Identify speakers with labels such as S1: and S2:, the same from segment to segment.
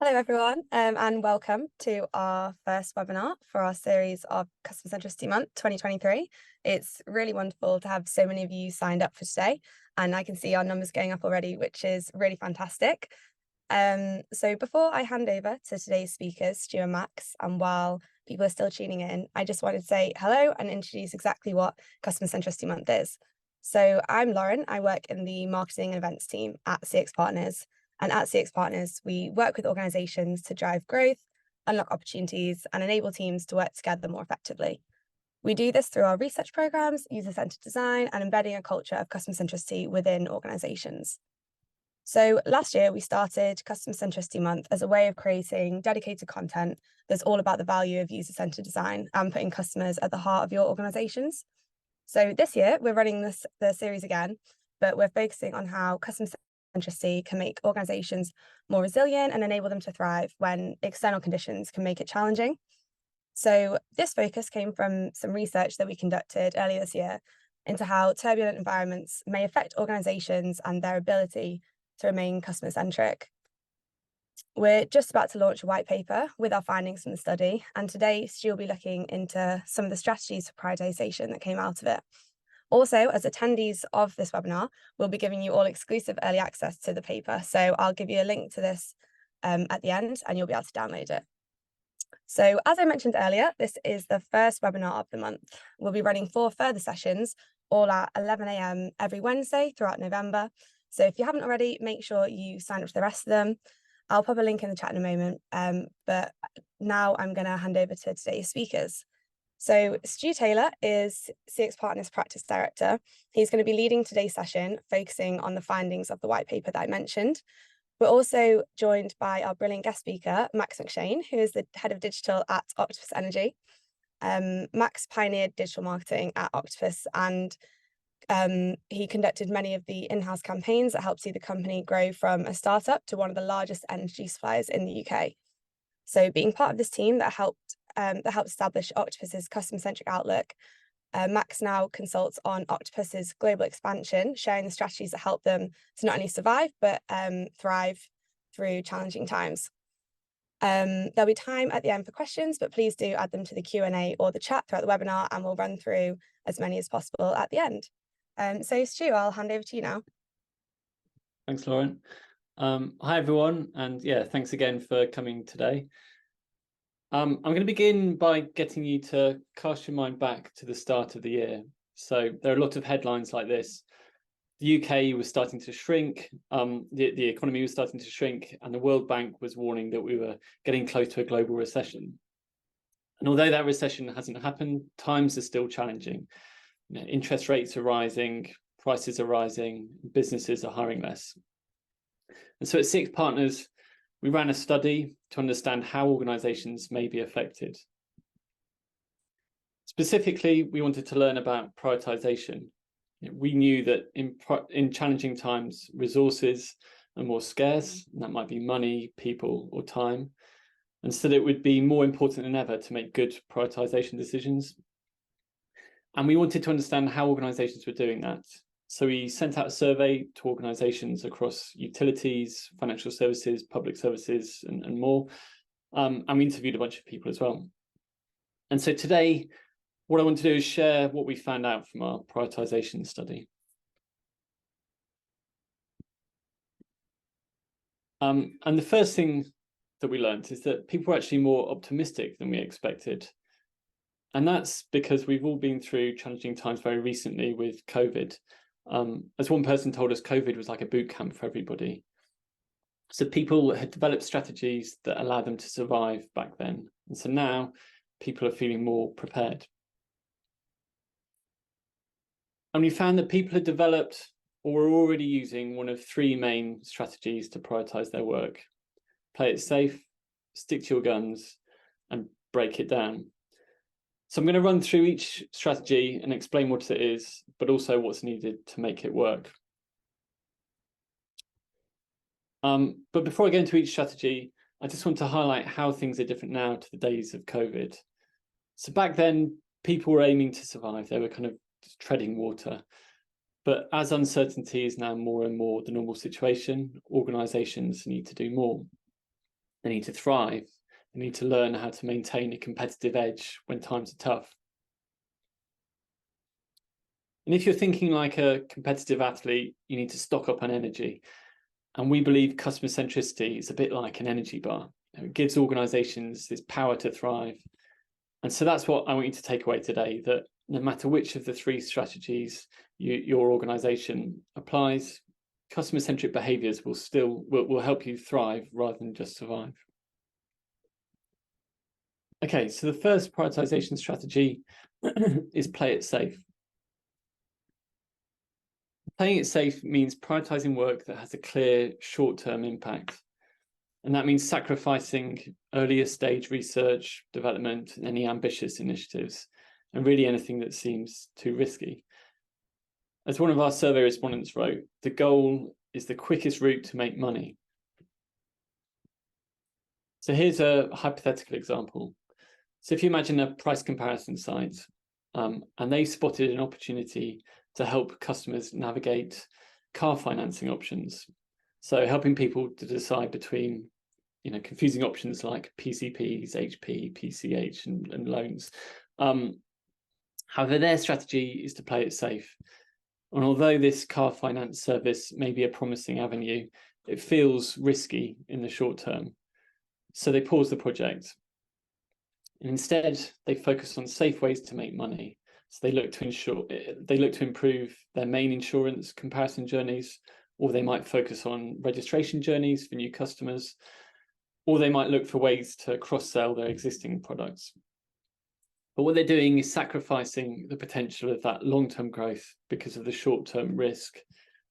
S1: Hello, everyone, and welcome to our first webinar for our series of Customer Centricity Month 2023. It's really wonderful to have so many of you signed up for today, and I can see our numbers going up already, which is really fantastic. So before I hand over to today's speakers, Stu and Max, and while people are still tuning in, I just wanted to say hello and introduce exactly what Customer Centricity Month is. So I'm Lauren. I work in the marketing and events team at CXPartners. And at CXPartners, we work with organizations to drive growth, unlock opportunities, and enable teams to work together more effectively. We do this through our research programs, user-centered design, and embedding a culture of customer centricity within organizations. So last year, we started Customer Centricity Month as a way of creating dedicated content that's all about the value of user-centered design and putting customers at the heart of your organizations. So this year, we're running the series again, but we're focusing on how customer centricity can make organizations more resilient and enable them to thrive when external conditions can make it challenging. So this focus came from some research that we conducted earlier this year into how turbulent environments may affect organizations and their ability to remain customer-centric. We're just about to launch a white paper with our findings from the study, and today Stu will be looking into some of the strategies for prioritization that came out of it. Also, as attendees of this webinar, we'll be giving you all exclusive early access to the paper. So I'll give you a link to this at the end and you'll be able to download it. So as I mentioned earlier, this is the first webinar of the month. We'll be running 4 further sessions, all at 11 a.m. every Wednesday throughout November. So if you haven't already, make sure you sign up to the rest of them. I'll pop a link in the chat in a moment, but now I'm going to hand over to today's speakers. So Stuart Tayler is CXPartners Practice Director. He's going to be leading today's session, focusing on the findings of the white paper that I mentioned. We're also joined by our brilliant guest speaker, Max McShane, who is the Head of Digital at Octopus Energy. Max pioneered digital marketing at Octopus, and he conducted many of the in-house campaigns that helped see the company grow from a startup to one of the largest energy suppliers in the UK. So being part of this team that helped establish Octopus's customer-centric outlook, Max now consults on Octopus's global expansion, sharing the strategies that help them to not only survive, but thrive through challenging times. There'll be time at the end for questions, but please do add them to the Q&A or the chat throughout the webinar, and we'll run through as many as possible at the end. So Stu, I'll hand over to you now.
S2: Thanks, Lauren. Hi, everyone. And yeah, thanks again for coming today. I'm going to begin by getting you to cast your mind back to the start of the year. So there are a lot of headlines like this. The UK was starting to shrink, the economy was starting to shrink, and the World Bank was warning that we were getting close to a global recession. And although that recession hasn't happened, times are still challenging. Interest rates are rising, prices are rising, businesses are hiring less. And so at CXPartners, we ran a study to understand how organizations may be affected. Specifically, we wanted to learn about prioritization. We knew that in challenging times, resources are more scarce, and that might be money, people, or time. And so it would be more important than ever to make good prioritization decisions. And we wanted to understand how organizations were doing that. So we sent out a survey to organizations across utilities, financial services, public services, and more. And we interviewed a bunch of people as well. And so today, what I want to do is share what we found out from our prioritization study. And the first thing that we learned is that people are actually more optimistic than we expected. And that's because we've all been through challenging times very recently with COVID. As one person told us, COVID was like a boot camp for everybody. So people had developed strategies that allowed them to survive back then. And so now people are feeling more prepared. And we found that people had developed or were already using one of 3 main strategies to prioritize their work: play it safe, stick to your guns, and break it down. So I'm going to run through each strategy and explain what it is, but also what's needed to make it work. But before I go into each strategy, I just want to highlight how things are different now to the days of COVID. So back then, people were aiming to survive. They were kind of treading water. But as uncertainty is now more and more the normal situation, organizations need to do more. They need to thrive. They need to learn how to maintain a competitive edge when times are tough. And if you're thinking like a competitive athlete, you need to stock up on energy. And we believe customer centricity is a bit like an energy bar. It gives organizations this power to thrive. And so that's what I want you to take away today, that no matter which of the three strategies your organization applies, customer-centric behaviors will help you thrive rather than just survive. Okay, so the first prioritization strategy is play it safe. Playing it safe means prioritizing work that has a clear short-term impact. And that means sacrificing earlier stage research, development, and any ambitious initiatives, and really anything that seems too risky. As one of our survey respondents wrote, the goal is the quickest route to make money. So here's a hypothetical example. So if you imagine a price comparison site, and they spotted an opportunity to help customers navigate car financing options. So helping people to decide between confusing options like PCPs, HP, PCH, and loans. However, their strategy is to play it safe. And although this car finance service may be a promising avenue, it feels risky in the short term. So they pause the project. And instead, they focus on safe ways to make money. So they look to improve their main insurance comparison journeys, or they might focus on registration journeys for new customers, or they might look for ways to cross-sell their existing products. But what they're doing is sacrificing the potential of that long-term growth because of the short-term risk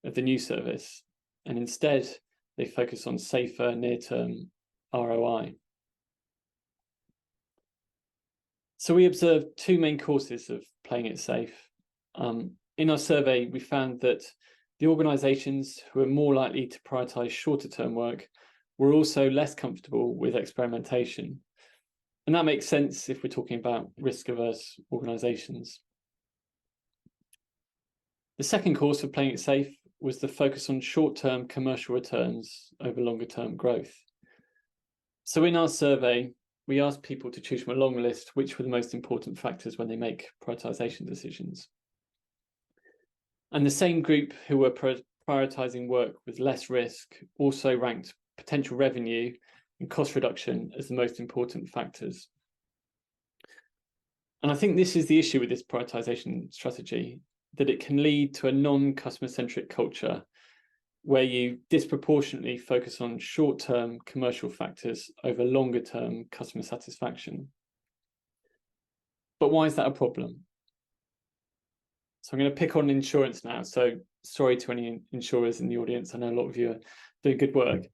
S2: of the new service. And instead, they focus on safer near-term ROI. So we observed two main courses of playing it safe. In our survey, we found that the organizations who are more likely to prioritize shorter-term work were also less comfortable with experimentation. And that makes sense if we're talking about risk-averse organizations. The second course of playing it safe was the focus on short-term commercial returns over longer-term growth. So in our survey, we asked people to choose from a long list which were the most important factors when they make prioritization decisions. And the same group who were prioritizing work with less risk also ranked potential revenue and cost reduction as the most important factors. And I think this is the issue with this prioritization strategy, that it can lead to a non-customer-centric culture where you disproportionately focus on short-term commercial factors over longer-term customer satisfaction. But why is that a problem? So I'm going to pick on insurance now. So sorry to any insurers in the audience. I know a lot of you are doing good work.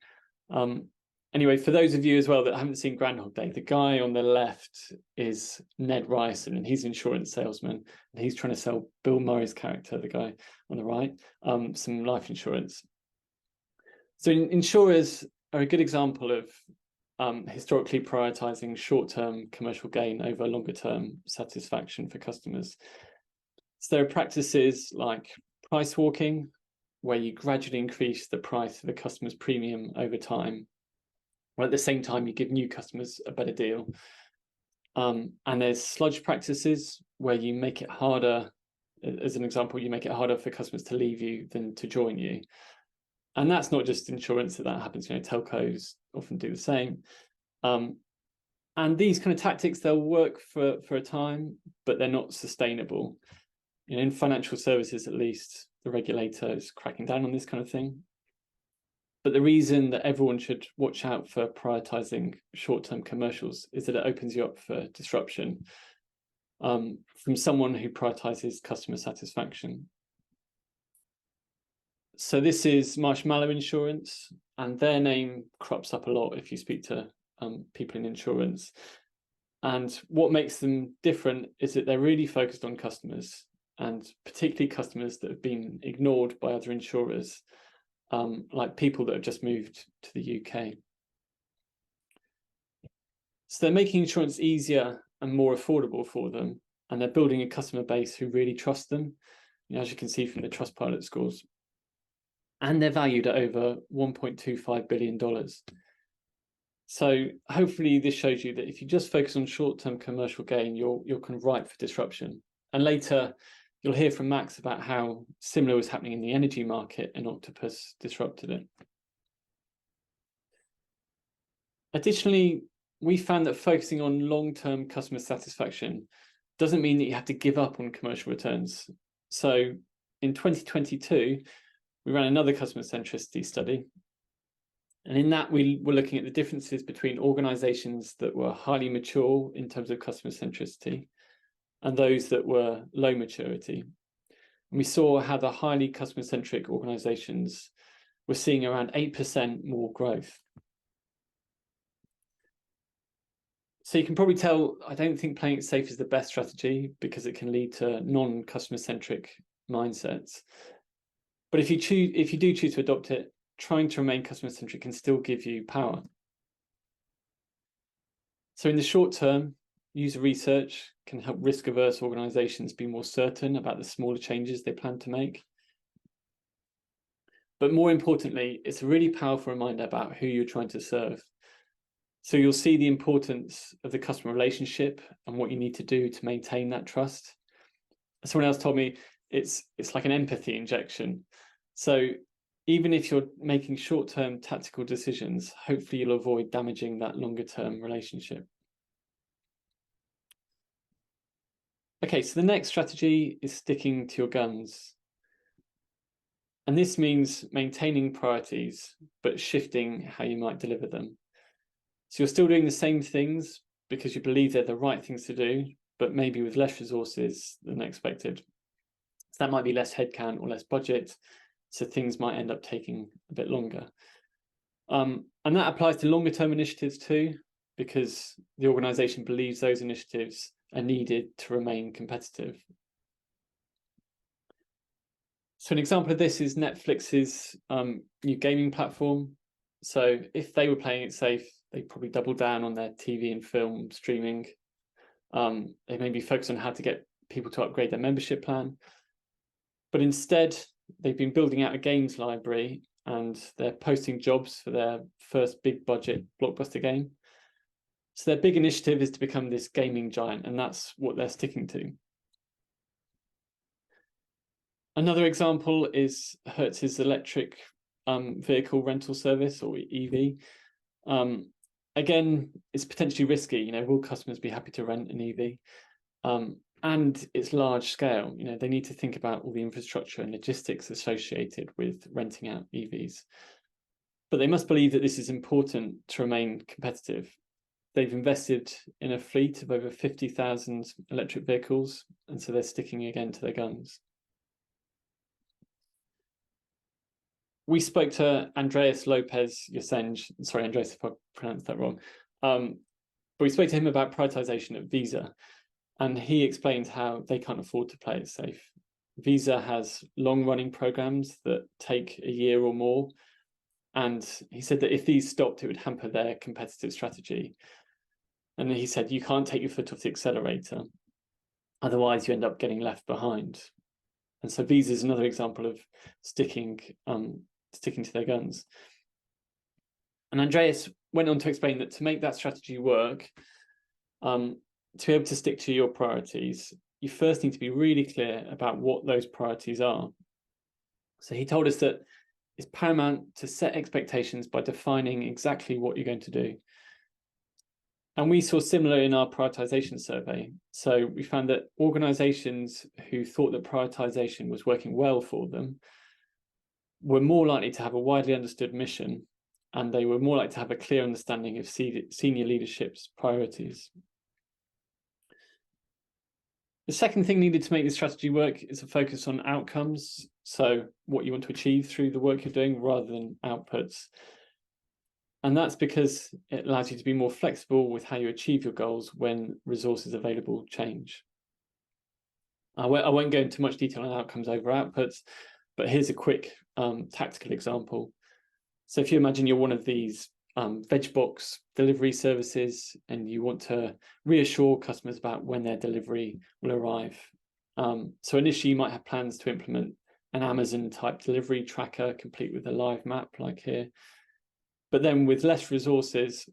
S2: Anyway, for those of you as well that haven't seen Groundhog Day, the guy on the left is Ned Ryerson, and he's an insurance salesman, and he's trying to sell Bill Murray's character, the guy on the right, some life insurance. So insurers are a good example of historically prioritizing short-term commercial gain over longer-term satisfaction for customers. So there are practices like price walking, where you gradually increase the price of a customer's premium over time, while at the same time you give new customers a better deal. And there's sludge practices, where you make it harder, as an example, you make it harder for customers to leave you than to join you. And that's not just insurance that happens, telcos often do the same. And these kind of tactics, they'll work for a time, but they're not sustainable. In financial services, at least, the regulator is cracking down on this kind of thing. But the reason that everyone should watch out for prioritizing short-term commercials is that it opens you up for disruption from someone who prioritizes customer satisfaction. So this is Marshmallow Insurance, and their name crops up a lot if you speak to people in insurance. And what makes them different is that they're really focused on customers, and particularly customers that have been ignored by other insurers, like people that have just moved to the UK. So they're making insurance easier and more affordable for them, and they're building a customer base who really trust them, as you can see from the Trustpilot scores. And they're valued at over $1.25 billion. So hopefully this shows you that if you just focus on short-term commercial gain, you're kind of ripe for disruption. And later, you'll hear from Max about how similar was happening in the energy market and Octopus disrupted it. Additionally, we found that focusing on long-term customer satisfaction doesn't mean that you have to give up on commercial returns. So in 2022, we ran another customer centricity study. And in that, we were looking at the differences between organizations that were highly mature in terms of customer centricity and those that were low maturity. And we saw how the highly customer centric organizations were seeing around 8% more growth. So you can probably tell, I don't think playing it safe is the best strategy because it can lead to non-customer centric mindsets. But if you do choose to adopt it, trying to remain customer centric can still give you power. So in the short term, user research can help risk-averse organizations be more certain about the smaller changes they plan to make. But more importantly, it's a really powerful reminder about who you're trying to serve. So you'll see the importance of the customer relationship and what you need to do to maintain that trust. Someone else told me it's like an empathy injection. So even if you're making short-term tactical decisions, hopefully you'll avoid damaging that longer-term relationship. Okay, so the next strategy is sticking to your guns. And this means maintaining priorities, but shifting how you might deliver them. So you're still doing the same things because you believe they're the right things to do, but maybe with less resources than expected. So that might be less headcount or less budget, so things might end up taking a bit longer. And that applies to longer term initiatives too, because the organization believes those initiatives are needed to remain competitive. So an example of this is Netflix's new gaming platform. So if they were playing it safe, they'd probably double down on their TV and film streaming. They maybe focus on how to get people to upgrade their membership plan. But instead, they've been building out a games library and they're posting jobs for their first big budget blockbuster game. So their big initiative is to become this gaming giant, and that's what they're sticking to. Another example is Hertz's electric vehicle rental service, or EV. Again, it's potentially risky. Will customers be happy to rent an EV? And it's large scale. They need to think about all the infrastructure and logistics associated with renting out EVs. But they must believe that this is important to remain competitive. They've invested in a fleet of over 50,000 electric vehicles, and so they're sticking again to their guns. We spoke to Andreas Lopez-Yosenj, sorry, Andreas, if I pronounced that wrong, but we spoke to him about prioritization at Visa, and he explained how they can't afford to play it safe. Visa has long-running programs that take a year or more, and he said that if these stopped, it would hamper their competitive strategy. And he said, you can't take your foot off the accelerator, otherwise you end up getting left behind. And so Visa is another example of sticking to their guns. And Andreas went on to explain that to make that strategy work, to be able to stick to your priorities, you first need to be really clear about what those priorities are. So he told us that it's paramount to set expectations by defining exactly what you're going to do. And we saw similar in our prioritization survey. So we found that organizations who thought that prioritization was working well for them were more likely to have a widely understood mission, and they were more likely to have a clear understanding of senior leadership's priorities. The second thing needed to make this strategy work is a focus on outcomes. So what you want to achieve through the work you're doing rather than outputs. And that's because it allows you to be more flexible with how you achieve your goals when resources available change. I won't go into much detail on outcomes over outputs, but here's a quick tactical example. So if you imagine you're one of these veg box delivery services and you want to reassure customers about when their delivery will arrive. So initially you might have plans to implement an Amazon type delivery tracker complete with a live map like here. But then with less resources,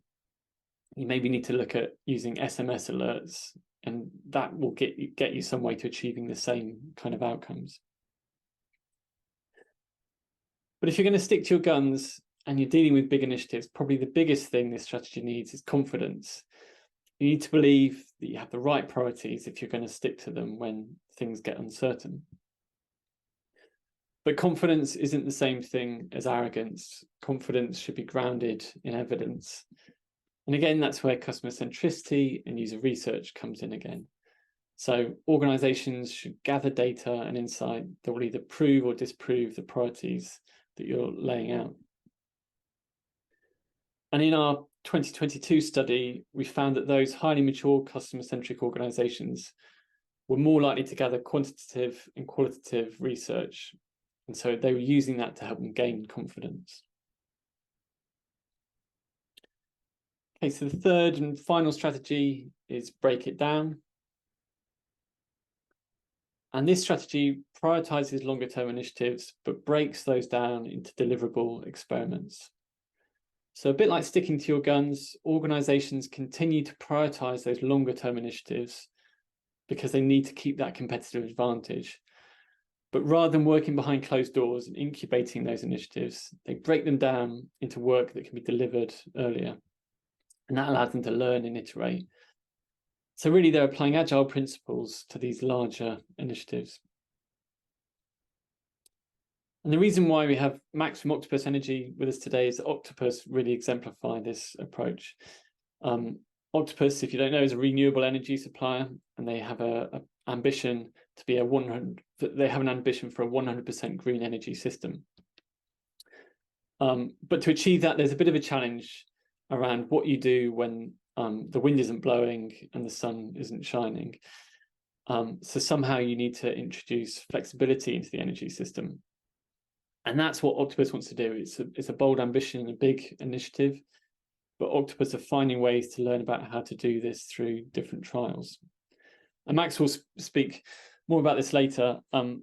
S2: you maybe need to look at using SMS alerts, and that will get you some way to achieving the same kind of outcomes. But if you're going to stick to your guns and you're dealing with big initiatives, probably the biggest thing this strategy needs is confidence. You need to believe that you have the right priorities if you're going to stick to them when things get uncertain. But confidence isn't the same thing as arrogance. Confidence should be grounded in evidence. And again, that's where customer centricity and user research comes in again. So organizations should gather data and insight that will either prove or disprove the priorities that you're laying out. And in our 2022 study, we found that those highly mature customer-centric organizations were more likely to gather quantitative and qualitative research. And so they were using that to help them gain confidence. Okay, so the third and final strategy is break it down. And this strategy prioritizes longer term initiatives, but breaks those down into deliverable experiments. So a bit like sticking to your guns, organizations continue to prioritize those longer term initiatives because they need to keep that competitive advantage. But rather than working behind closed doors and incubating those initiatives, they break them down into work that can be delivered earlier. And that allows them to learn and iterate. So really, they're applying agile principles to these larger initiatives. And the reason why we have Max from Octopus Energy with us today is that Octopus really exemplify this approach. Octopus, if you don't know, is a renewable energy supplier, and they have an ambition to be they have an ambition for a 100% green energy system. But to achieve that, there's a bit of a challenge around what you do when the wind isn't blowing and the sun isn't shining. So somehow you need to introduce flexibility into the energy system. And that's what Octopus wants to do. It's a bold ambition and a big initiative, but Octopus are finding ways to learn about how to do this through different trials. And Max will speak more about this later, but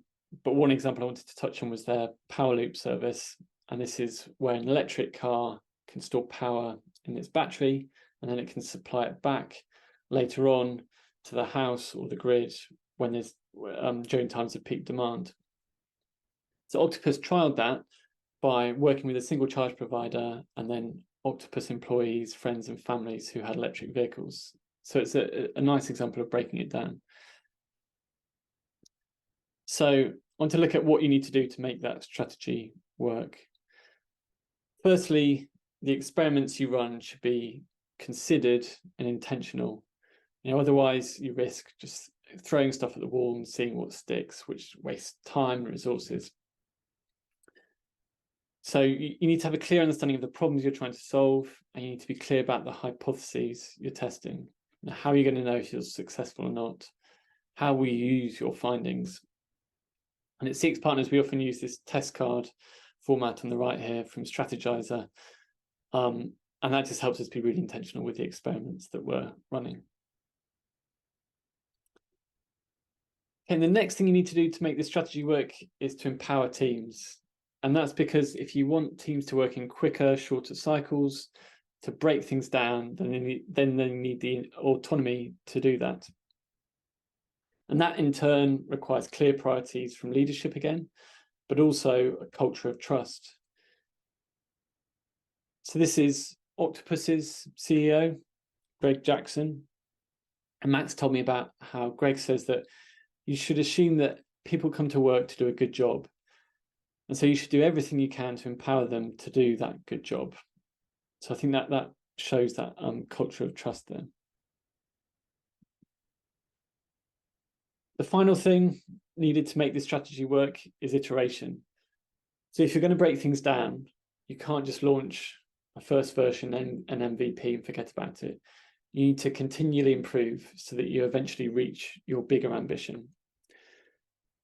S2: one example I wanted to touch on was their power loop service. And this is where an electric car can store power in its battery, and then it can supply it back later on to the house or the grid when there's during times of peak demand. So Octopus trialed that by working with a single charge provider and then Octopus employees, friends and families who had electric vehicles. So it's a nice example of breaking it down. So I want to look at what you need to do to make that strategy work. Firstly, the experiments you run should be considered and intentional. Otherwise you risk just throwing stuff at the wall and seeing what sticks, which wastes time and resources. So you need to have a clear understanding of the problems you're trying to solve, and you need to be clear about the hypotheses you're testing. Now, how are you going to know if you're successful or not? How will you use your findings? And at CXPartners, we often use this test card format on the right here from Strategizer. And that just helps us be really intentional with the experiments that we're running. Okay, and the next thing you need to do to make this strategy work is to empower teams. And that's because if you want teams to work in quicker, shorter cycles, to break things down, then they need the autonomy to do that. And that in turn requires clear priorities from leadership again, but also a culture of trust. So this is Octopus's CEO, Greg Jackson. And Max told me about how Greg says that you should assume that people come to work to do a good job. And so you should do everything you can to empower them to do that good job. So I think that shows that culture of trust there. The final thing needed to make this strategy work is iteration. So if you're going to break things down, you can't just launch a first version and an MVP and forget about it. You need to continually improve so that you eventually reach your bigger ambition.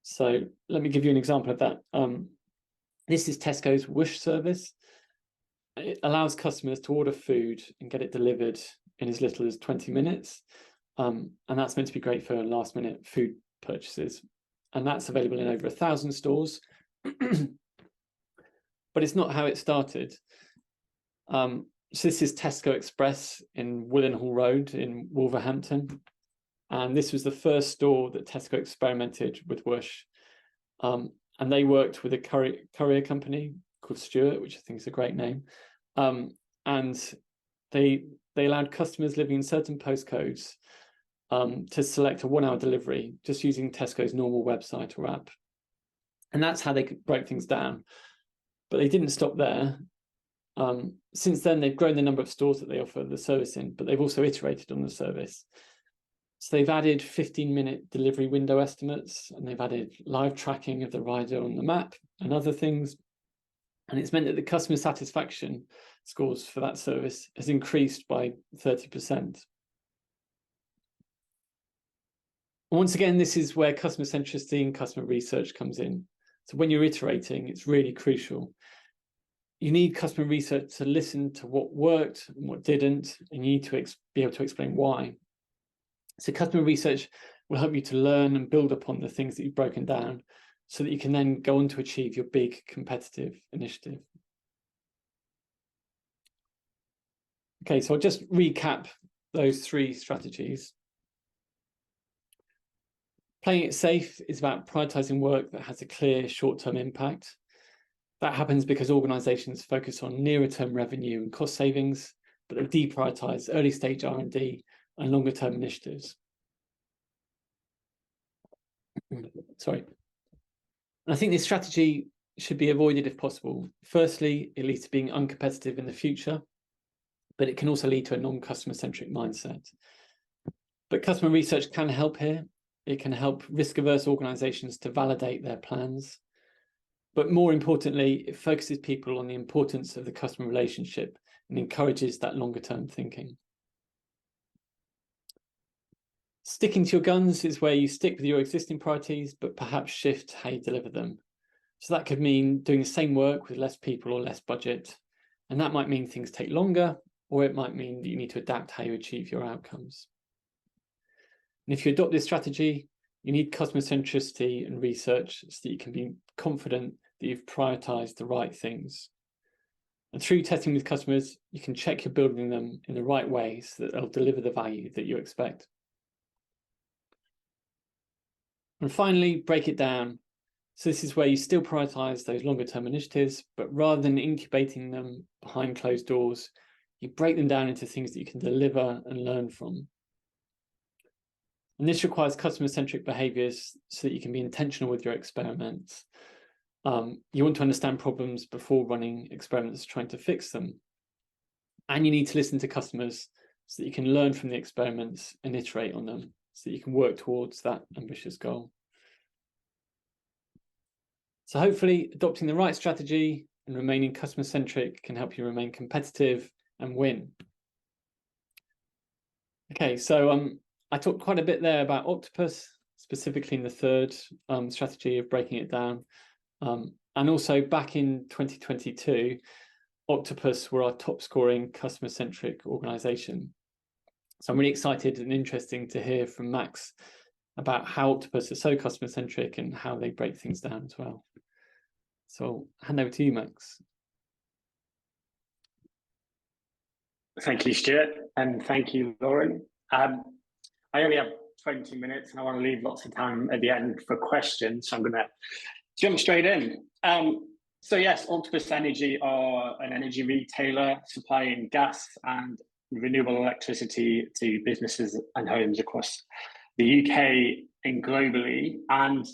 S2: So let me give you an example of that. This is Tesco's Whoosh service. It allows customers to order food and get it delivered in as little as 20 minutes. And that's meant to be great for last minute food purchases. And that's available in over 1,000 stores. But it's not how it started. So this is Tesco Express in Willenhall Road in Wolverhampton. And this was the first store that Tesco experimented with Whoosh. And they worked with a courier company called Stuart, which I think is a great name. And they allowed customers living in certain postcodes to select a 1-hour delivery just using Tesco's normal website or app. And that's how they could break things down. But they didn't stop there. Since then, they've grown the number of stores that they offer the service in, but they've also iterated on the service. So they've added 15-minute delivery window estimates, and they've added live tracking of the rider on the map and other things. And it's meant that the customer satisfaction scores for that service has increased by 30%. Once again, this is where customer centricity and customer research comes in. So when you're iterating, it's really crucial. You need customer research to listen to what worked and what didn't, and you need to be able to explain why. So customer research will help you to learn and build upon the things that you've broken down so that you can then go on to achieve your big competitive initiative. Okay, so I'll just recap those 3 strategies. Playing it safe is about prioritizing work that has a clear short-term impact. That happens because organizations focus on nearer-term revenue and cost savings, but they deprioritize early-stage R&D and longer-term initiatives. Sorry. And I think this strategy should be avoided if possible. Firstly, it leads to being uncompetitive in the future, but it can also lead to a non-customer-centric mindset. But customer research can help here. It can help risk-averse organizations to validate their plans. But more importantly, it focuses people on the importance of the customer relationship and encourages that longer-term thinking. Sticking to your guns is where you stick with your existing priorities, but perhaps shift how you deliver them. So that could mean doing the same work with less people or less budget. And that might mean things take longer, or it might mean that you need to adapt how you achieve your outcomes. And if you adopt this strategy, you need customer centricity and research so that you can be confident that you've prioritized the right things. And through testing with customers, you can check you're building them in the right way so that they'll deliver the value that you expect. And finally, break it down. So this is where you still prioritize those longer term initiatives, but rather than incubating them behind closed doors, you break them down into things that you can deliver and learn from. And this requires customer-centric behaviors so that you can be intentional with your experiments. You want to understand problems before running experiments trying to fix them. And you need to listen to customers so that you can learn from the experiments and iterate on them so that you can work towards that ambitious goal. So hopefully adopting the right strategy and remaining customer-centric can help you remain competitive and win. Okay, so I talked quite a bit there about Octopus, specifically in the 3rd strategy of breaking it down. And also back in 2022, Octopus were our top scoring customer-centric organization. So I'm really excited and interesting to hear from Max about how Octopus are so customer-centric and how they break things down as well. So I'll hand over to you, Max.
S3: Thank you, Stuart, and thank you, Lauren. I only have 20 minutes and I want to leave lots of time at the end for questions, so I'm going to jump straight in. So yes, Octopus Energy are an energy retailer supplying gas and renewable electricity to businesses and homes across the UK and globally. And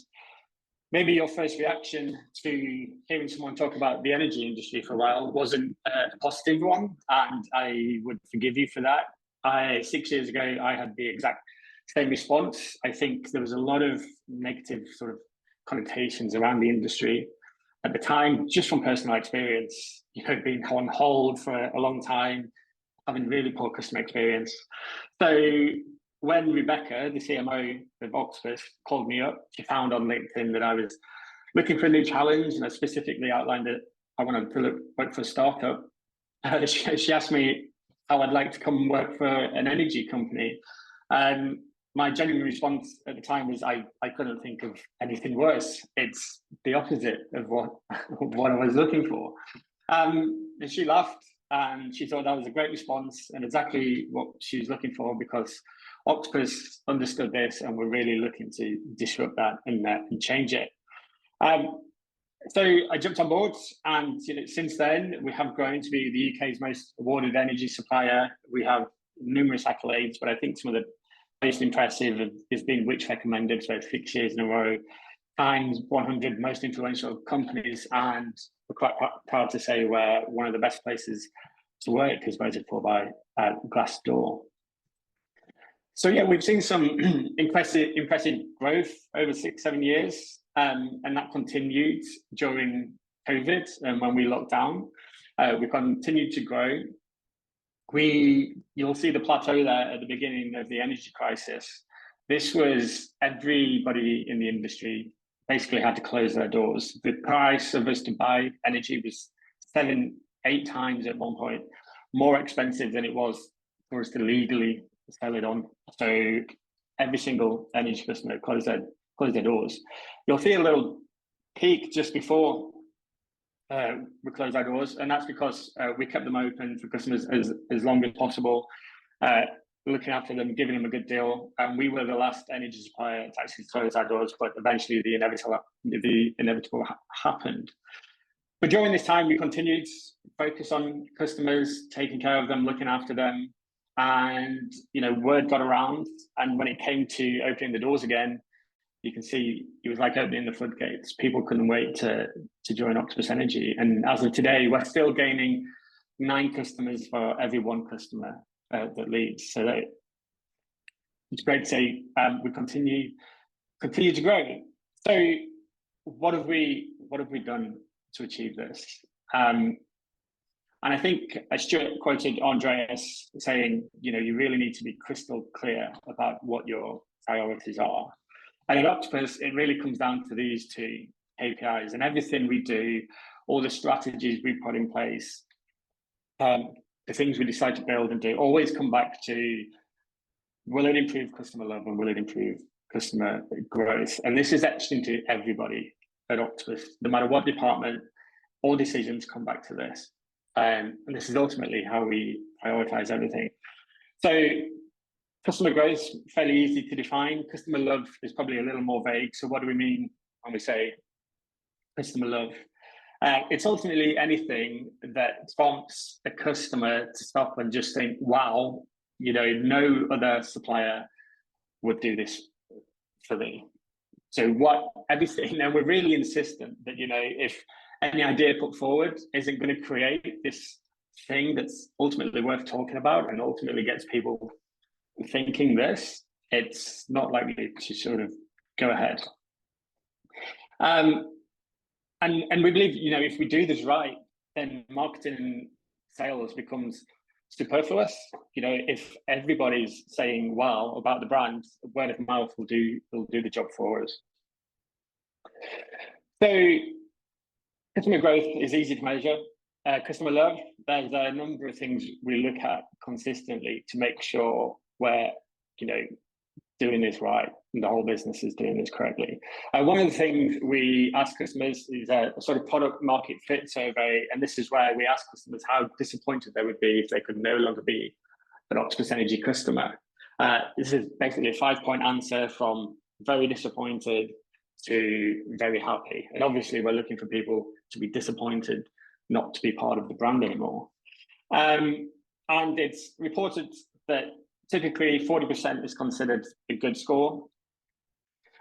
S3: maybe your first reaction to hearing someone talk about the energy industry for a while wasn't a positive one, and I would forgive you for that. 6 years ago, I had the exact same response. I think there was a lot of negative sort of connotations around the industry at the time, just from personal experience, being on hold for a long time, having really poor customer experience. So when Rebecca, the CMO of Octopus, called me up, she found on LinkedIn that I was looking for a new challenge, and I specifically outlined that I wanted to work for a startup. She asked me how I'd like to come work for an energy company. My genuine response at the time was I couldn't think of anything worse. It's the opposite of what I was looking for. And she laughed. and she thought that was a great response and exactly what she was looking for, because Octopus understood this and we're really looking to disrupt that and change it. So I jumped on board, and since then we have grown to be the UK's most awarded energy supplier. We have numerous accolades, but I think some of the most impressive has been Which recommended for 6 years in a row, Times 100 most influential companies, and we're quite proud to say we're one of the best places to work, as voted for by Glassdoor. So yeah, we've seen some impressive growth over 6-7 years, and that continued during COVID and when we locked down. We continued to grow. You'll see the plateau there at the beginning of the energy crisis. This was everybody in the industry basically had to close their doors. The price of us to buy energy was 7-8 times at one point more expensive than it was for us to legally sell it on. So every single energy customer closed their doors. You'll see a little peak just before we closed our doors, and that's because we kept them open for customers as long as possible, looking after them, giving them a good deal. And we were the last energy supplier to actually close our doors, but eventually the inevitable happened. But during this time, we continued to focus on customers, taking care of them, looking after them, and word got around. And when it came to opening the doors again, you can see it was like opening the floodgates. People couldn't wait to join Octopus Energy. And as of today, we're still gaining 9 customers for every 1 customer that leaves. So it's great to say we continue to grow. So what have we done to achieve this? And I think Stuart quoted Andreas saying, you really need to be crystal clear about what your priorities are. And at Octopus, it really comes down to these 2 KPIs, and everything we do, all the strategies we put in place, the things we decide to build and do, always come back to, will it improve customer love and will it improve customer growth? And this is etched into everybody at Octopus, no matter what department, all decisions come back to this. And this is ultimately how we prioritize everything. So customer growth, fairly easy to define. Customer love is probably a little more vague. So what do we mean when we say customer love? It's ultimately anything that prompts a customer to stop and just think, wow, no other supplier would do this for me. So everything, and we're really insistent that, if any idea put forward isn't going to create this thing that's ultimately worth talking about and ultimately gets people thinking this, it's not likely to sort of go ahead. And we believe, if we do this right, then marketing and sales becomes superfluous. If everybody's saying wow about the brand, word of mouth will do the job for us. So customer growth is easy to measure. Customer love, there's a number of things we look at consistently to make sure we're doing this right and the whole business is doing this correctly. One of the things we ask customers is a sort of product market fit survey, and this is where we ask customers how disappointed they would be if they could no longer be an Octopus Energy customer. This is basically a 5-point answer from very disappointed to very happy. And obviously we're looking for people to be disappointed not to be part of the brand anymore. And it's reported that typically 40% is considered a good score,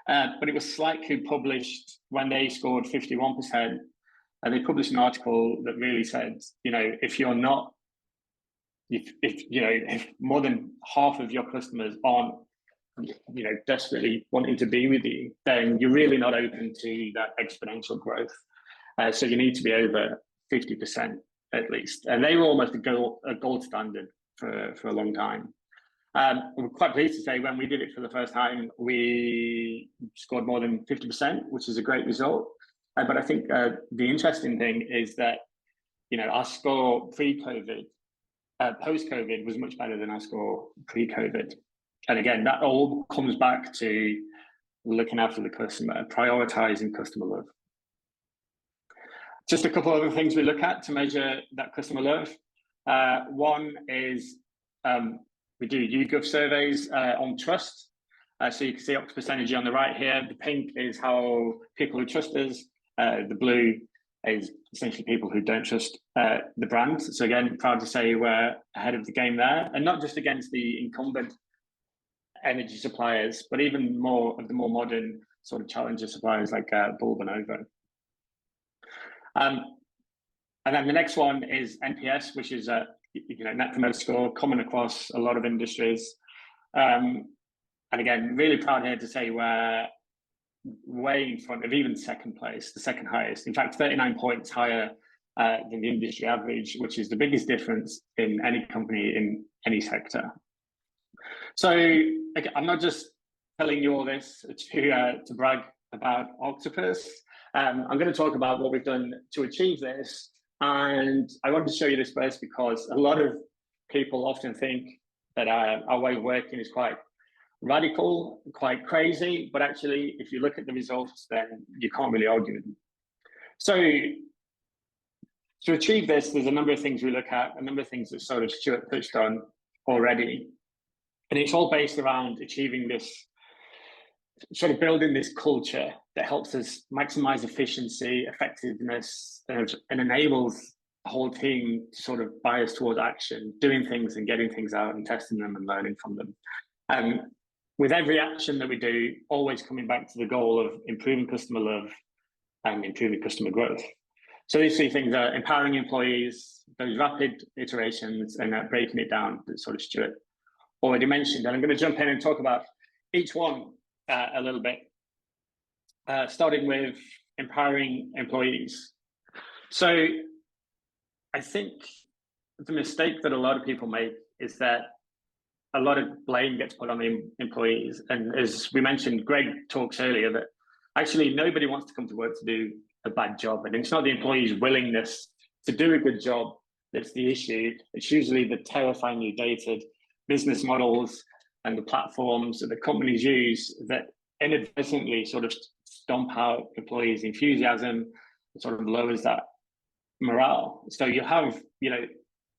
S3: but it was Slack who published, when they scored 51%, and they published an article that really said, if you're not, if more than half of your customers aren't, desperately wanting to be with you, then you're really not open to that exponential growth. So you need to be over 50% at least, and they were almost a gold standard for a long time. We're quite pleased to say when we did it for the first time, we scored more than 50%, which is a great result. But I think the interesting thing is that, our score pre-COVID, post-COVID was much better than our score pre-COVID. And again, that all comes back to looking after the customer, prioritizing customer love. Just a couple other things we look at to measure that customer love. One is we do YouGov surveys on trust. So you can see Octopus Energy on the right here. The pink is how people who trust us. The blue is essentially people who don't trust the brand. So again, proud to say we're ahead of the game there, and not just against the incumbent energy suppliers, but even more of the more modern sort of challenger suppliers like Bulb and Ovo. And then the next one is NPS, which is Net Promoter Score, common across a lot of industries. And again, really proud here to say we're way in front of even second place, the second highest. In fact, 39 points higher than the industry average, which is the biggest difference in any company in any sector. So I'm not just telling you all this to brag about Octopus. I'm going to talk about what we've done to achieve this. And I want to show you this first because a lot of people often think that our way of working is quite radical, quite crazy, but actually, if you look at the results, then you can't really argue with them. So to achieve this, there's a number of things we look at, a number of things that sort of Stuart touched on already. And it's all based around achieving this, sort of building this culture that helps us maximize efficiency, effectiveness, and enables the whole team to sort of bias towards action, doing things and getting things out and testing them and learning from them. With every action that we do, always coming back to the goal of improving customer love and improving customer growth. So these three things are empowering employees, those rapid iterations, and breaking it down that sort of Stuart already mentioned. And I'm going to jump in and talk about each one a little bit, starting with empowering employees. So I think the mistake that a lot of people make is that a lot of blame gets put on the employees. And as we mentioned, Greg talks earlier that actually nobody wants to come to work to do a bad job. And it's not the employee's willingness to do a good job that's the issue. It's usually the terrifyingly dated business models and the platforms that the companies use that inadvertently sort of stomp out employees' enthusiasm and sort of lowers that morale. So you have,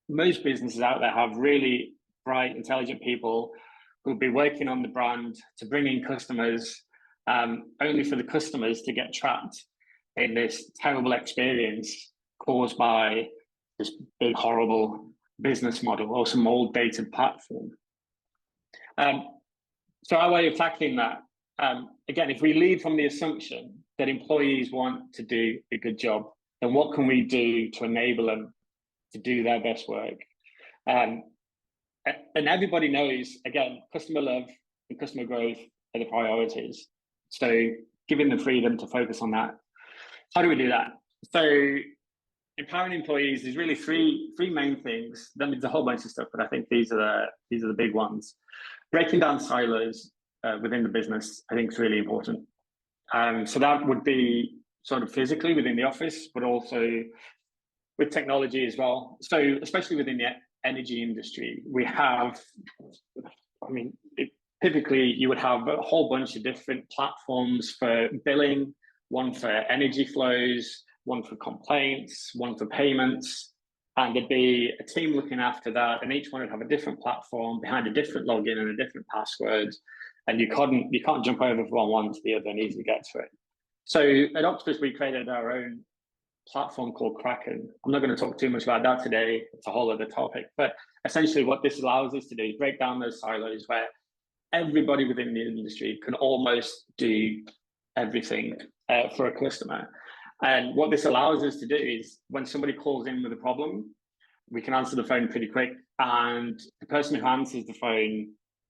S3: most businesses out there have really bright, intelligent people who'll be working on the brand to bring in customers, only for the customers to get trapped in this terrible experience caused by this big, horrible business model or some old dated platform. So our way of tackling that, again, if we lead from the assumption that employees want to do a good job, then what can we do to enable them to do their best work? And everybody knows, again, customer love and customer growth are the priorities. So giving them freedom to focus on that. How do we do that? So empowering employees is really three main things. Then there's a whole bunch of stuff, but I think these are the big ones. Breaking down silos within the business, I think is really important. So that would be sort of physically within the office, but also with technology as well. So especially within the energy industry, we have, typically you would have a whole bunch of different platforms for billing, one for energy flows, one for complaints, one for payments, and there'd be a team looking after that, and each one would have a different platform behind a different login and a different password, and you can't jump over from one to the other and easily get to it. So at Octopus, we created our own platform called Kraken. I'm not going to talk too much about that today. It's a whole other topic, but essentially what this allows us to do is break down those silos where everybody within the industry can almost do everything for a customer. And what this allows us to do is when somebody calls in with a problem, we can answer the phone pretty quick, and the person who answers the phone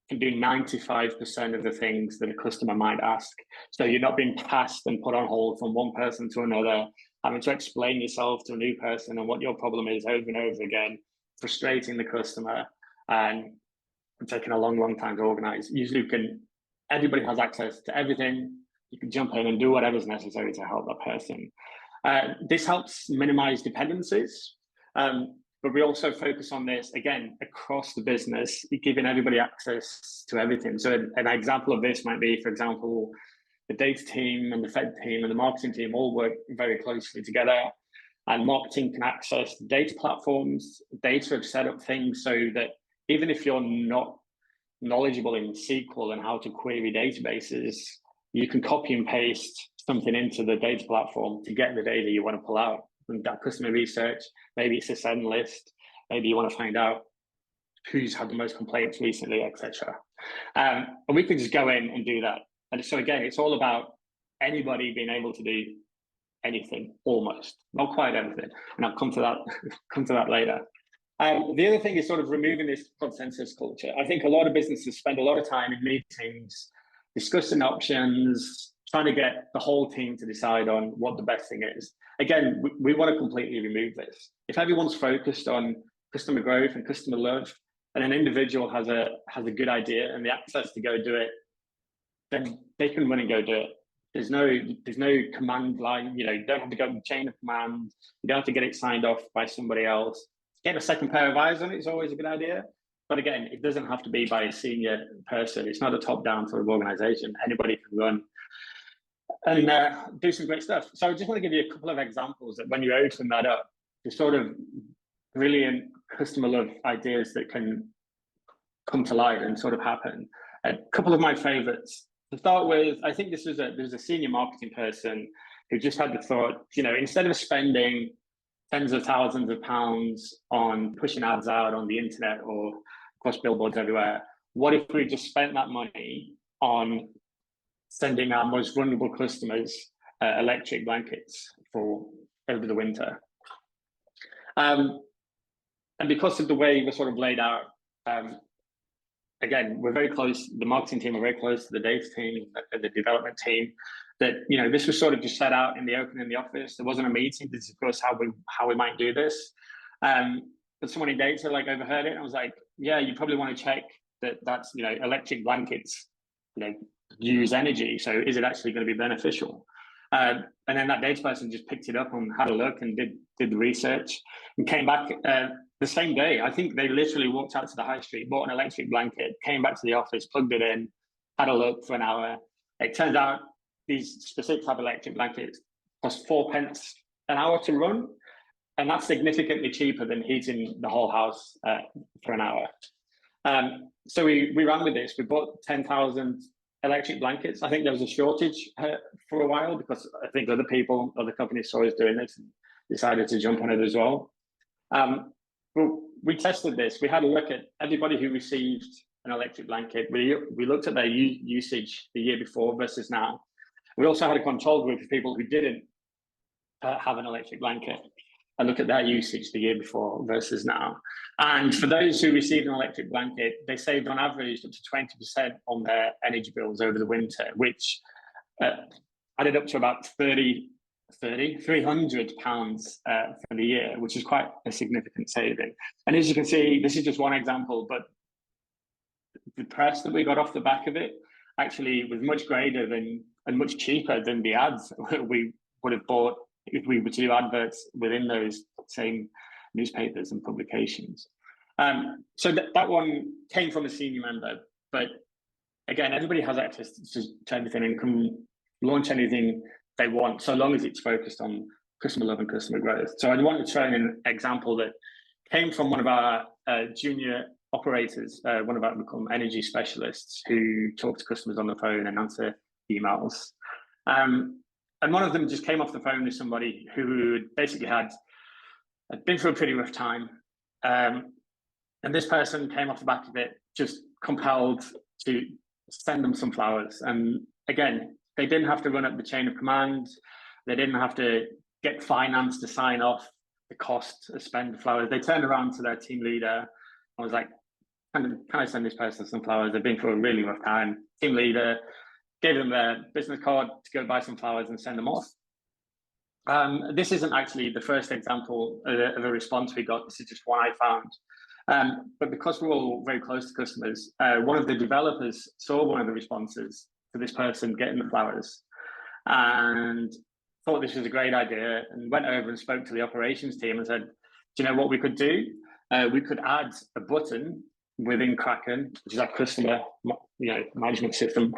S3: can do 95% of the things that a customer might ask. So you're not being passed and put on hold from one person to another, having to explain yourself to a new person and what your problem is over and over again, frustrating the customer, and taking a long time to organize. Usually everybody has access to everything. You can jump in and do whatever's necessary to help that person. This helps minimize dependencies, but we also focus on this, again, across the business, giving everybody access to everything. So an example of this might be, for example, the data team and the Fed team and the marketing team all work very closely together. and marketing can access data platforms. Data have set up things so that even if you're not knowledgeable in SQL and how to query databases, you can copy and paste something into the data platform to get the data you want to pull out. From that customer research, maybe it's a send list, maybe you want to find out who's had the most complaints recently, etc. And we could just go in and do that. And so again, it's all about anybody being able to do anything, almost, not quite everything. And I'll come to that later. The other thing is sort of removing this consensus culture. I think a lot of businesses spend a lot of time in meetings discussing options, trying to get the whole team to decide on what the best thing is. Again, we want to completely remove this. If everyone's focused on customer growth and customer love, and an individual has a good idea and the access to go do it, then they can run and go do it. There's no command line, you don't have to go chain of command. You don't have to get it signed off by somebody else. Get a second pair of eyes on it is always a good idea. But again, it doesn't have to be by a senior person. It's not a top-down sort of organization. Anybody can run and do some great stuff. So I just want to give you a couple of examples that when you open that up, the sort of brilliant customer love ideas that can come to light and sort of happen. A couple of my favorites. To start with, I think there's a senior marketing person who just had the thought, instead of spending tens of thousands of pounds on pushing ads out on the internet or across billboards everywhere, what if we just spent that money on sending our most vulnerable customers electric blankets for over the winter? And because of the way we're sort of laid out, again, we're very close, the marketing team are very close to the data team, the development team, that, this was sort of just set out in the open in the office. There wasn't a meeting to discuss how we might do this. But someone in data overheard it and was like, yeah, you probably want to check that's, electric blankets, use energy. So is it actually going to be beneficial? And then that data person just picked it up and had a look and did the research and came back the same day. I think they literally walked out to the high street, bought an electric blanket, came back to the office, plugged it in, had a look for an hour. It turns out these specific type of electric blankets cost 4p an hour to run. And that's significantly cheaper than heating the whole house for an hour. So we ran with this. We bought 10,000 electric blankets. I think there was a shortage for a while because I think other companies saw us doing this and decided to jump on it as well. Well, we tested this. We had a look at everybody who received an electric blanket. We looked at their usage the year before versus now. We also had a control group of people who didn't have an electric blanket and look at their usage the year before versus now. And for those who received an electric blanket, they saved on average up to 20% on their energy bills over the winter, which added up to about £300 for the year, which is quite a significant saving. And as you can see, this is just one example, but the press that we got off the back of it actually was much greater than and much cheaper than the ads we would have bought if we were to do adverts within those same newspapers and publications. So that one came from a senior member, but again, everybody has access to everything and can launch anything they want, so long as it's focused on customer love and customer growth. So I wanted to show an example that came from one of our junior operators, one of our energy specialists who talk to customers on the phone and answer emails. And one of them just came off the phone with somebody who basically had been through a pretty rough time. And this person came off the back of it, just compelled to send them some flowers. And again, they didn't have to run up the chain of command. They didn't have to get finance to sign off the cost of spending flowers. They turned around to their team leader and was like, can I send this person some flowers? They've been through a really rough time. Team leader gave them their business card to go buy some flowers and send them off. This isn't actually the first example of a response we got. This is just one I found. But because we're all very close to customers, one of the developers saw one of the responses to this person getting the flowers and thought this was a great idea and went over and spoke to the operations team and said, do you know what we could do? We could add a button within Kraken, which is our customer management system.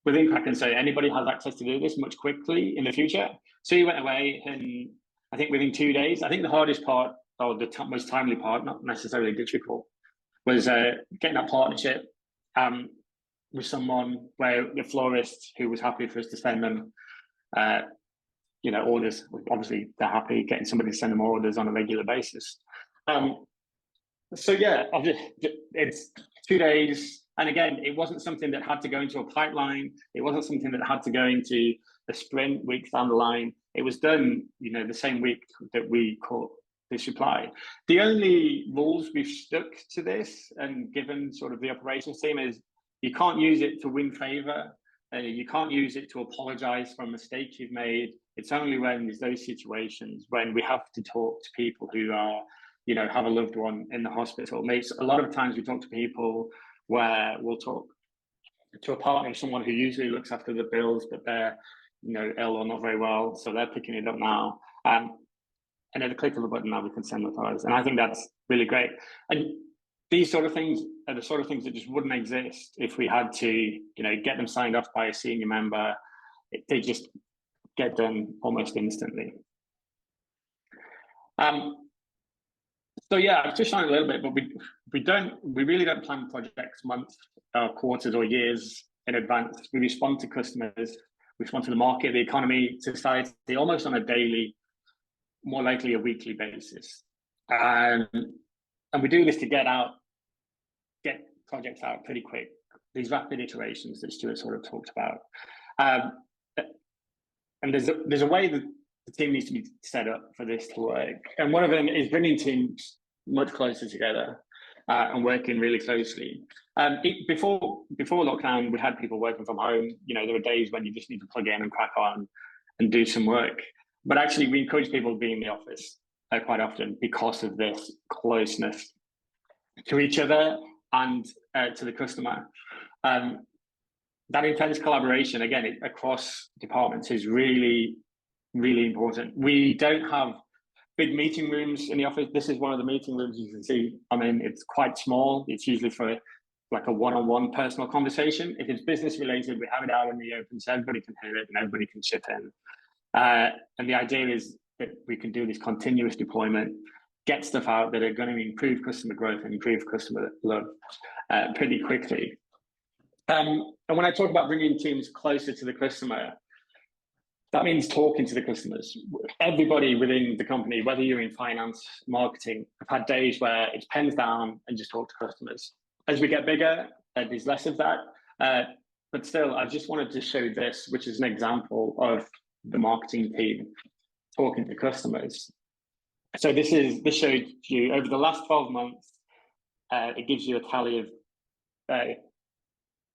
S3: within Kraken, so anybody has access to do this much quickly in the future. So he went away, and I think within 2 days, I think the hardest part, or the most timely part, not necessarily difficult, was getting that partnership with someone where the florist who was happy for us to send them, orders. Obviously, they're happy getting somebody to send them orders on a regular basis. So yeah, it's 2 days. And again, it wasn't something that had to go into a pipeline. It wasn't something that had to go into a sprint weeks down the line. It was done, the same week that we caught this reply. The only rules we've stuck to this and given sort of the operations team is you can't use it to win favor. You can't use it to apologize for a mistake you've made. It's only when there's those situations when we have to talk to people who are, have a loved one in the hospital. A lot of times we talk to people where we'll talk to a partner, someone who usually looks after the bills, but they're, ill or not very well, so they're picking it up now. And at the click of a button now we can send the files. And I think that's really great. And these sort of things are the sort of things that just wouldn't exist if we had to, get them signed off by a senior member. They just get done almost instantly. So yeah, I've just shown a little bit, but we really don't plan projects months, quarters, or years in advance. We respond to customers, we respond to the market, the economy, society, almost on a daily, more likely a weekly basis. And we do this to get projects out pretty quick. These rapid iterations that Stuart sort of talked about. And there's a way that the team needs to be set up for this to work. And one of them is bringing teams much closer together and working really closely. Before lockdown, we had people working from home. There were days when you just need to plug in and crack on and do some work. But actually, we encourage people to be in the office quite often because of this closeness to each other and to the customer. That intense collaboration, again, across departments is really, really important. We don't have big meeting rooms in the office. This is one of the meeting rooms you can see. It's quite small. It's usually for like a one-on-one personal conversation. If it's business related, we have it out in the open so everybody can hear it and everybody can chip in. And the idea is that we can do this continuous deployment, get stuff out that are going to improve customer growth and improve customer love pretty quickly. And when I talk about bringing teams closer to the customer, that means talking to the customers. Everybody within the company, whether you're in finance, marketing, have had days where it's pens down and just talk to customers. As we get bigger, there's less of that. But still, I just wanted to show this, which is an example of the marketing team talking to customers. So this showed you over the last 12 months, it gives you a tally of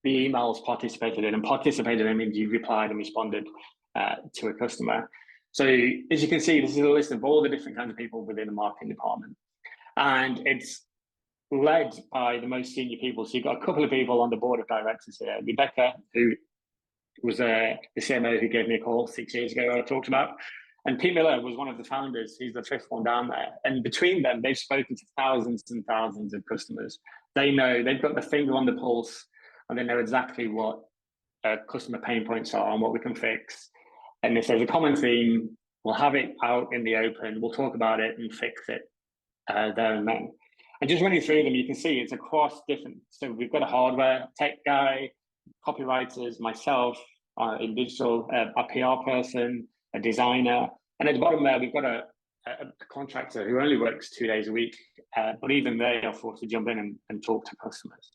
S3: the emails participated in means you replied and responded to a customer. So as you can see, this is a list of all the different kinds of people within the marketing department. And it's led by the most senior people. So you've got a couple of people on the board of directors here. Rebecca, who was the CMO who gave me a call 6 years ago, I talked about. And Pete Miller was one of the founders. He's the fifth one down there. And between them, they've spoken to thousands and thousands of customers. They know, they've got the finger on the pulse, and they know exactly what customer pain points are and what we can fix. And if there's a common theme, we'll have it out in the open, we'll talk about it and fix it there and then. And just running through them, you can see it's across different, so we've got a hardware tech guy, copywriters, myself, in digital, a PR person, a designer, and at the bottom there, we've got a contractor who only works 2 days a week, but even they are forced to jump in and talk to customers.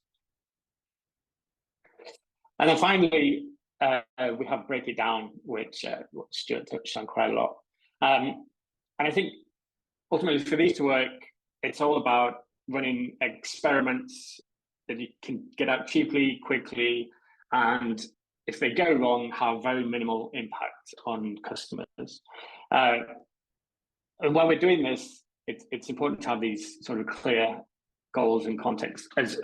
S3: And then finally, we have break it down, which Stuart touched on quite a lot. And I think ultimately for these to work, it's all about running experiments that you can get out cheaply, quickly, and if they go wrong, have very minimal impact on customers. And while we're doing this, it's important to have these sort of clear goals and context. As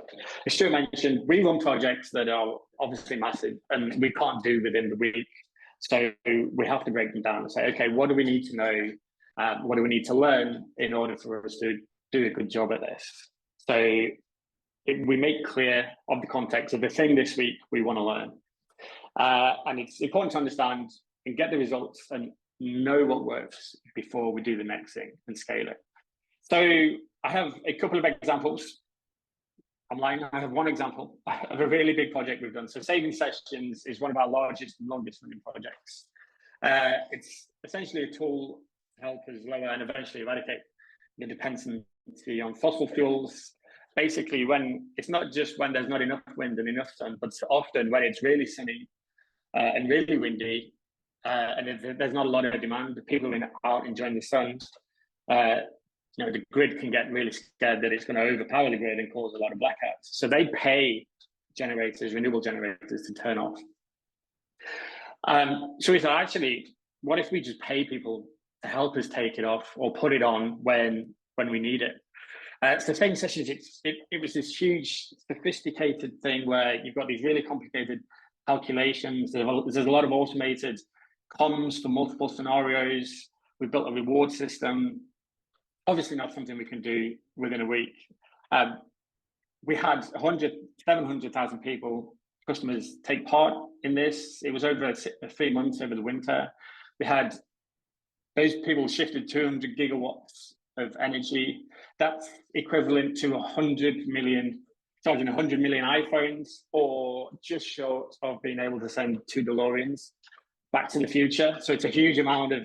S3: Stuart mentioned, we run projects that are obviously massive and we can't do within the week. So we have to break them down and say, okay, what do we need to know? What do we need to learn in order for us to do a good job at this? So we make clear of the context of the thing this week we want to learn. And it's important to understand and get the results and know what works before we do the next thing and scale it. So I have a couple of examples. I'm lying, I have one example of a really big project we've done. So Saving Sessions is one of our largest and longest running projects. It's essentially a tool to help us lower and eventually eradicate the dependency on fossil fuels. Basically, when it's not just when there's not enough wind and enough sun, but often when it's really sunny and really windy, and there's not a lot of demand, people are out enjoying the sun. The grid can get really scared that it's going to overpower the grid and cause a lot of blackouts. So they pay generators, renewable generators, to turn off. So we thought, actually, what if we just pay people to help us take it off or put it on when we need it? So Saving Sessions, it was this huge, sophisticated thing where you've got these really complicated calculations. There's a lot of automated comms for multiple scenarios. We've built a reward system. Obviously not something we can do within a week. We had 700,000 people, customers, take part in this. It was over 3 months over the winter. We had those people shifted 200 gigawatts of energy. That's equivalent to 100 million iPhones, or just short of being able to send 2 DeLoreans back to the future. So it's a huge amount of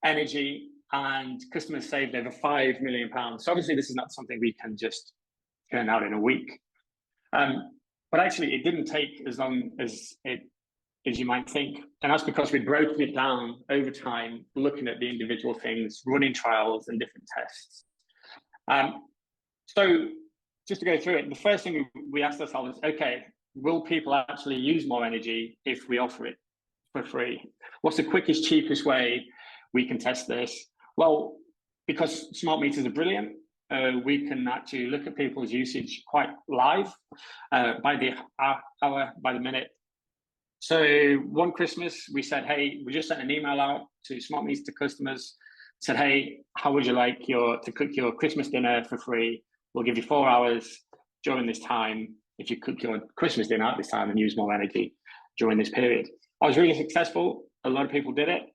S3: energy, and customers saved over £5 million. So obviously this is not something we can just turn out in a week. But actually it didn't take as long as you might think. And that's because we'd broken it down over time, looking at the individual things, running trials and different tests. So just to go through it, the first thing we asked ourselves is, okay, will people actually use more energy if we offer it for free? What's the quickest, cheapest way we can test this? Well, because smart meters are brilliant, we can actually look at people's usage quite live, by the hour, by the minute. So one Christmas, we said, hey, we just sent an email out to smart meter customers, said, hey, how would you like to cook your Christmas dinner for free? We'll give you 4 hours during this time if you cook your Christmas dinner at this time and use more energy during this period. I was really successful. A lot of people did it.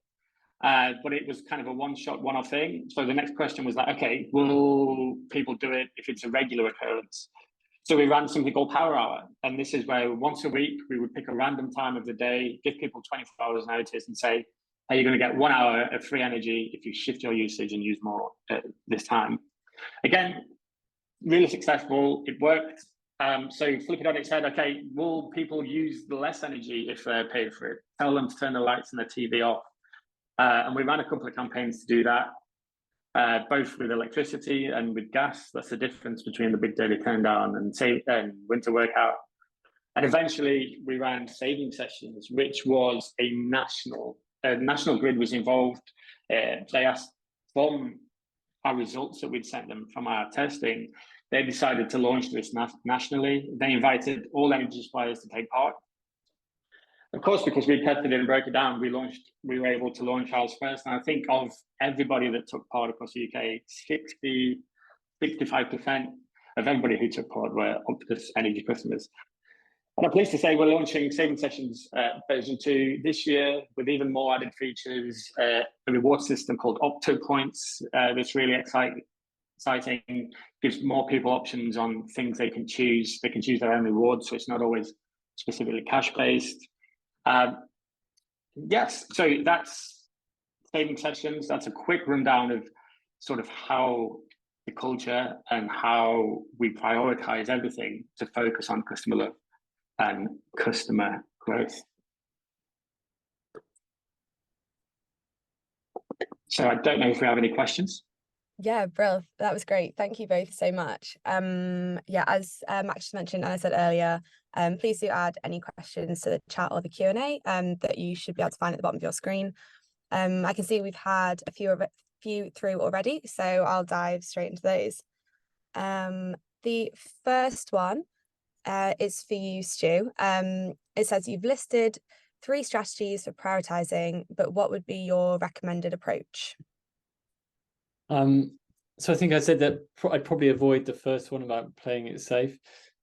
S3: But it was kind of a one-off thing. So the next question was like, okay, will people do it if it's a regular occurrence? So we ran something called Power Hour. And this is where once a week, we would pick a random time of the day, give people 24 hours notice and say, hey, you're going to get 1 hour of free energy if you shift your usage and use more at this time. Again, really successful. It worked. So flip it on its head. Okay, will people use less energy if they're paid for it? Tell them to turn the lights and the TV off. And we ran a couple of campaigns to do that, both with electricity and with gas. That's the difference between the big daily turn down and winter workout. And eventually we ran Saving Sessions, which was a national grid was involved. They asked from our results that we'd sent them from our testing, they decided to launch this nationally. They invited all energy suppliers to take part. Of course, because we tested it and broke it down, we were able to launch ours first. And I think of everybody that took part across the UK, 65% of everybody who took part were Octopus Energy customers. And I'm pleased to say we're launching Saving Sessions version 2 this year with even more added features, a reward system called Octo Points that's really exciting, gives more people options on things they can choose. They can choose their own rewards, so it's not always specifically cash-based. Yes, so that's Saving Sessions. That's a quick rundown of sort of how the culture and how we prioritize everything to focus on customer love and customer growth. So I don't know if we have any questions.
S1: Yeah, Brill, that was great. Thank you both so much. Yeah, as Max just mentioned, and I said earlier, please do add any questions to the chat or the Q&A that you should be able to find at the bottom of your screen. I can see we've had a few through already, so I'll dive straight into those. The first one is for you, Stu. It says you've listed 3 strategies for prioritizing, but what would be your recommended approach?
S2: So I think I said that I'd probably avoid the first one about playing it safe.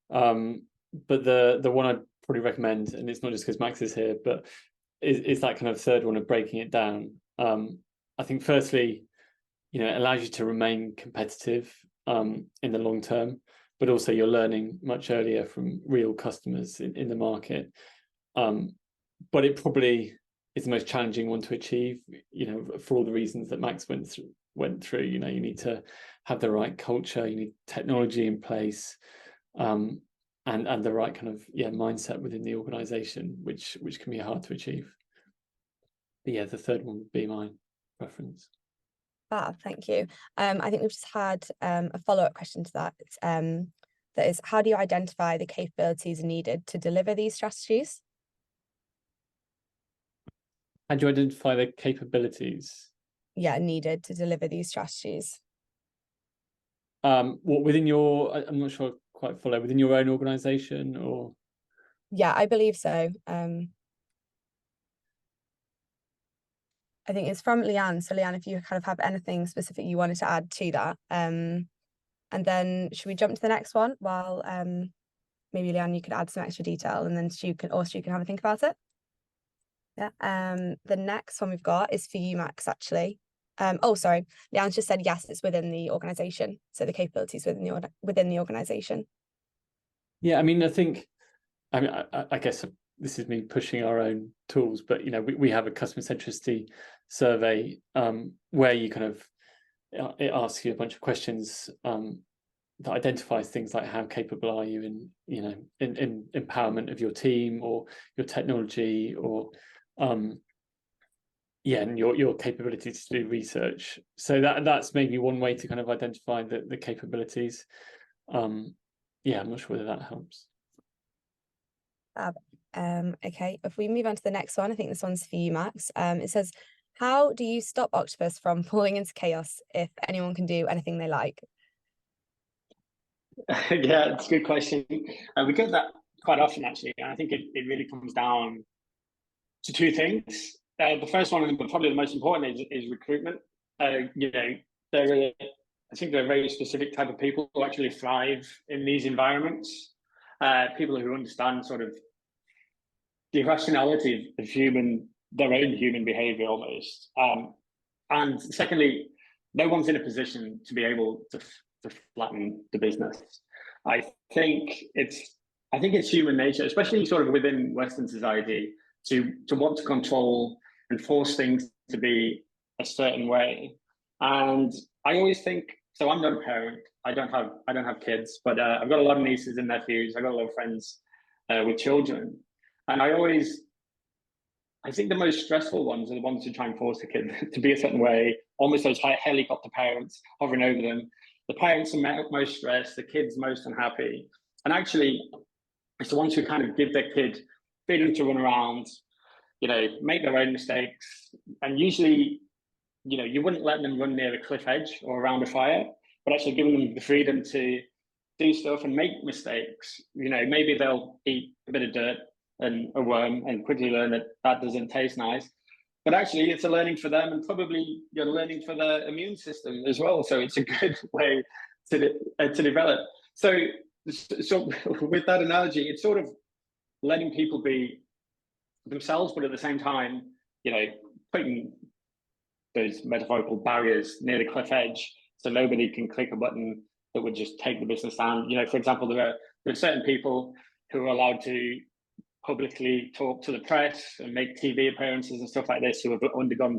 S2: But the one I'd probably recommend, and it's not just because Max is here, but is that kind of third one of breaking it down. I think firstly, it allows you to remain competitive in the long term, but also you're learning much earlier from real customers in the market. But it probably is the most challenging one to achieve, for all the reasons that Max went through. You need to have the right culture, you need technology in place, and the right kind of mindset within the organization, which can be hard to achieve. But the third one would be my preference.
S1: Thank you. I think we've just had a follow-up question to that. That is, how do you identify the capabilities needed to deliver these strategies?
S2: How do you identify the capabilities?
S1: Needed to deliver these strategies.
S2: What within your? I'm not sure I quite follow. Within your own organisation, or?
S1: Yeah, I believe so. I think it's from Leanne. So Leanne, if you kind of have anything specific you wanted to add to that, and then should we jump to the next one while maybe Leanne, you could add some extra detail, and then Stu can have a think about it. The next one we've got is for you, Max, actually. Oh, sorry, Leanne's just said yes, it's within the organisation. So the capabilities within the organisation.
S2: Yeah, I mean, I guess this is me pushing our own tools, but we have a customer centricity survey where you kind of it asks you a bunch of questions that identifies things like how capable are you in empowerment of your team or your technology or and your capabilities to do research. So that's maybe one way to kind of identify the capabilities. I'm not sure whether that helps.
S1: Okay, if we move on to the next one, I think this one's for you, Max. It says, how do you stop Octopus from falling into chaos if anyone can do anything they like?
S3: Yeah, it's a good question. We get that quite often, actually. And I think it really comes down to two things. The first one, and probably the most important, is recruitment. I think there are very specific type of people who actually thrive in these environments. People who understand sort of the irrationality of their own human behavior almost. And secondly, no one's in a position to be able to flatten the business. I think it's human nature, especially sort of within Western society, to want to control and force things to be a certain way. And I always think, so I'm not a parent. I don't have kids, but I've got a lot of nieces and nephews. I've got a lot of friends with children. And I think the most stressful ones are the ones who try and force the kid to be a certain way, almost those helicopter parents hovering over them. The parents are most stressed, the kid's most unhappy. And actually, it's the ones who kind of give their kid freedom to run around, make their own mistakes. And usually, you wouldn't let them run near a cliff edge or around a fire, but actually giving them the freedom to do stuff and make mistakes. Maybe they'll eat a bit of dirt and a worm and quickly learn that doesn't taste nice. But actually, it's a learning for them, and probably you're learning for their immune system as well. So it's a good way to develop. So with that analogy, it's sort of letting people be themselves, but at the same time, putting those metaphorical barriers near the cliff edge, so nobody can click a button that would just take the business down. For example, there are certain people who are allowed to publicly talk to the press and make TV appearances and stuff like this, who have undergone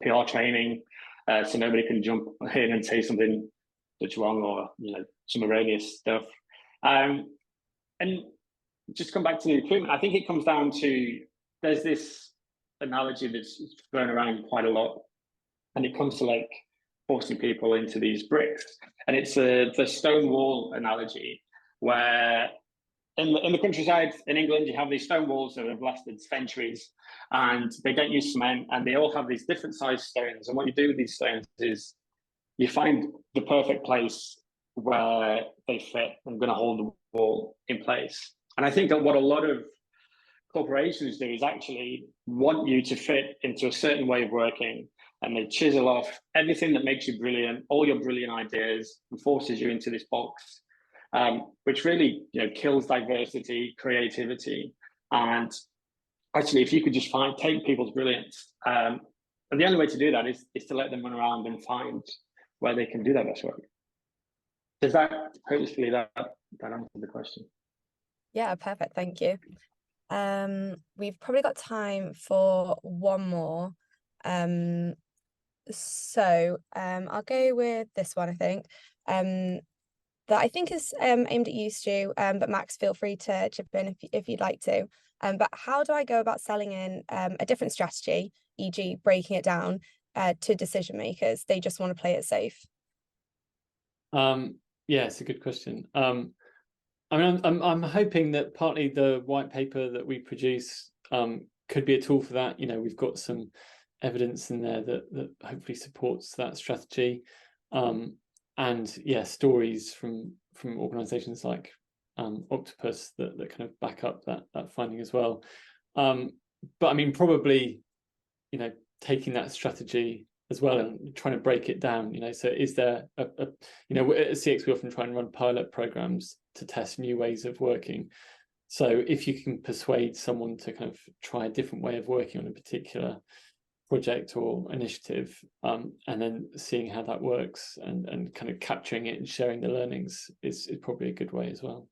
S3: PR training, so nobody can jump in and say something that's wrong or some erroneous stuff. And just come back to the recruitment, I think it comes down to, there's this analogy that's thrown around quite a lot, and it comes to like forcing people into these bricks, and it's the stone wall analogy, where in the countryside in England, you have these stone walls that have lasted centuries, and they don't use cement, and they all have these different sized stones. And what you do with these stones is you find the perfect place where they fit and going to hold the wall in place. And I think that what a lot of corporations do is actually want you to fit into a certain way of working, and they chisel off everything that makes you brilliant, all your brilliant ideas, and forces you into this box. which really kills diversity, creativity, and actually, if you could just take people's brilliance, and the only way to do that is to let them run around and find where they can do their best work. Does that, hopefully that answered the question?
S1: Yeah, perfect. Thank you. We've probably got time for one more. So I'll go with this one, I think. That I think is aimed at you, Stu, but Max, feel free to chip in if you'd like to. But how do I go about selling in a different strategy, e.g. breaking it down to decision makers? They just want to play it safe.
S2: Yeah, it's a good question. I mean, I'm hoping that partly the white paper that we produce could be a tool for that. We've got some evidence in there that hopefully supports that strategy, and yeah, stories from organisations like Octopus that kind of back up that finding as well. But I mean, probably taking that strategy as well and trying to break it down. So is there at CX we often try and run pilot programs to test new ways of working. So if you can persuade someone to kind of try a different way of working on a particular project or initiative, and then seeing how that works and kind of capturing it and sharing the learnings is probably a good way as well.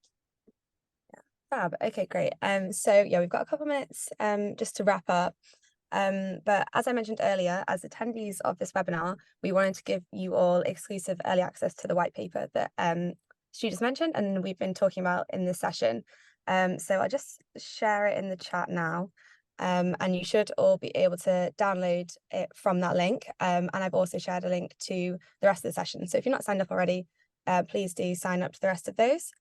S1: Yeah, fab. Okay, great. So yeah, we've got a couple of minutes just to wrap up. But as I mentioned earlier, as attendees of this webinar, we wanted to give you all exclusive early access to the white paper that Stu just mentioned and we've been talking about in this session. So I'll just share it in the chat now. And you should all be able to download it from that link. And I've also shared a link to the rest of the session. So if you're not signed up already, please do sign up to the rest of those.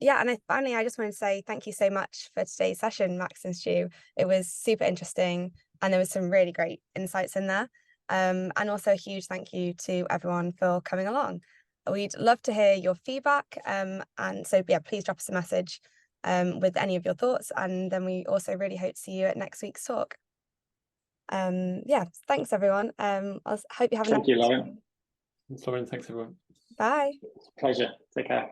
S1: Yeah, and finally, I just want to say thank you so much for today's session, Max and Stu. It was super interesting and there was some really great insights in there. And also a huge thank you to everyone for coming along. We'd love to hear your feedback. And so, yeah, please drop us a message with any of your thoughts. And then we also really hope to see you at next week's talk. Yeah, thanks, everyone. I hope you have a nice
S3: Thank you, Lauren.
S2: Thanks, Lauren. Thanks, everyone.
S1: Bye.
S3: Pleasure. Take care.